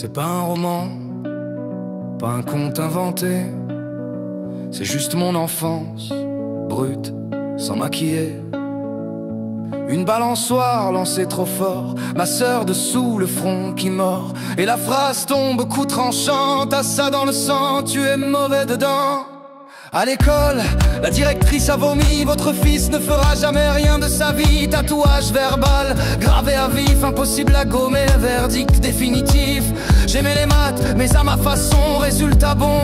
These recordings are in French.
C'est pas un roman, pas un conte inventé. C'est juste mon enfance, brute, sans maquiller. Une balançoire lancée trop fort, ma sœur dessous le front qui mord. Et la phrase tombe, coup tranchant, t'as ça dans le sang, tu es mauvais dedans. À l'école, la directrice a vomi, votre fils ne fera jamais rien de sa vie. Tatouage verbal, gravé à vif, impossible à gommer, verdict définitif. J'aimais les maths, mais à ma façon, résultat bon.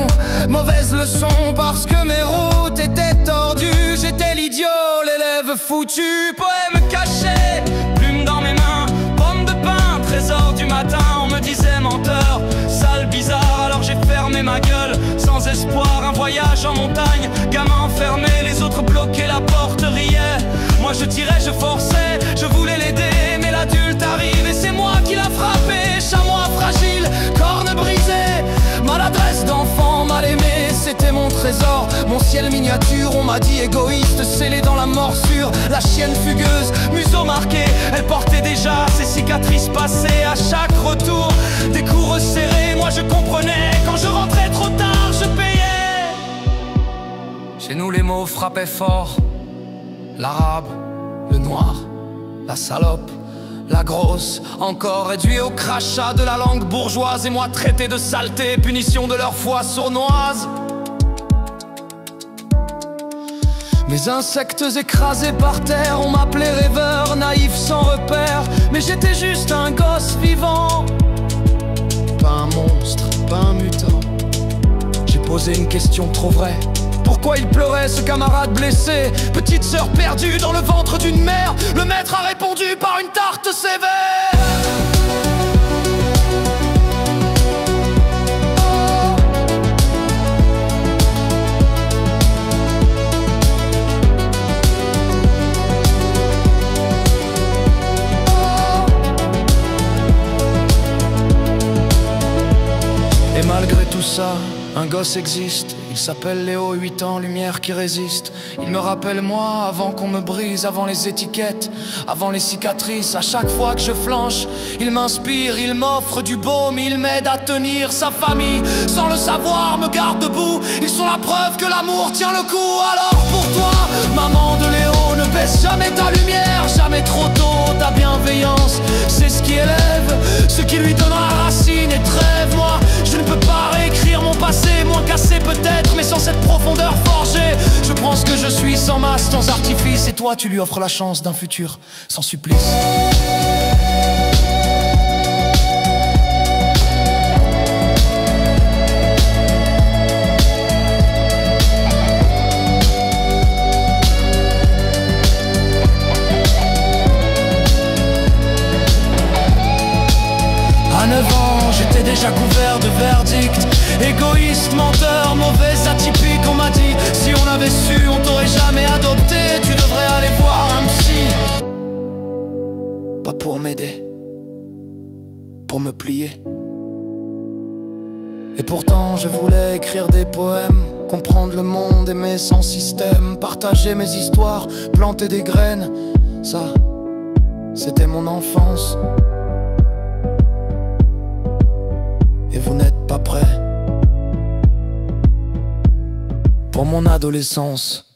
Mauvaise leçon parce que mes routes étaient tordues. J'étais l'idiot, l'élève foutu, poème caché, plume dans mes mains, pomme de pain, trésor du matin. On me disait menteur, sale bizarre, alors j'ai fermé ma gueule. Sans espoir, un voyage en montagne, gamin enfermé, les autres bloqués, la porte riait. Moi je tirais, je forçais, je voulais l'aider, mais l'adulte arrive et c'est moi qui l'a frappé. Chamois fragile, corne brisée, maladresse d'enfant mal aimé, c'était mon trésor, mon ciel miniature. On m'a dit égoïste, scellé dans la morsure. La chienne fugueuse, museau marqué, elle portait déjà ses cicatrices passées. À chaque retour, des coups resserrés, moi je comprenais, quand je rentrais trop tard, je payais. Chez nous les mots frappaient fort, l'arabe, le noir, la salope, la grosse, encore réduit au crachat de la langue bourgeoise. Et moi traité de saleté, punition de leur foi sournoise. Mes insectes écrasés par terre, on m'appelait rêveur, naïf sans repère. Mais j'étais juste un gosse vivant, pas un monstre, pas un mutant. J'ai posé une question trop vraie. Pourquoi il pleurait ce camarade blessé? Petite sœur perdue dans le ventre d'une mère. Le maître a répondu par une tarte sévère. Et malgré tout ça, un gosse existe, il s'appelle Léo, 8 ans, lumière qui résiste. Il me rappelle moi, avant qu'on me brise, avant les étiquettes, avant les cicatrices. À chaque fois que je flanche, il m'inspire, il m'offre du baume, il m'aide à tenir. Sa famille, sans le savoir, me garde debout. Ils sont la preuve que l'amour tient le coup. Alors pour toi, maman de Léo, ne baisse jamais ta lumière, jamais trop tôt ta bienveillance. C'est ce qui élève, ce qui lui donnera racine et trêve. Moi, je ne peux pas réécrire mon passé, moins cassé peut-être, mais sans cette profondeur forgée. Je prends ce que je suis sans masque, sans artifice. Et toi tu lui offres la chance d'un futur sans supplice. À 9 ans, j'étais déjà couvert de verdicts. Égoïste, menteur, mauvais, atypique. On m'a dit, si on avait su, on t'aurait jamais adopté. Tu devrais aller voir un psy. Pas pour m'aider, pour me plier. Et pourtant je voulais écrire des poèmes, comprendre le monde, aimer sans système, partager mes histoires, planter des graines. Ça, c'était mon enfance. Et vous n'êtes pas prêts pour mon adolescence.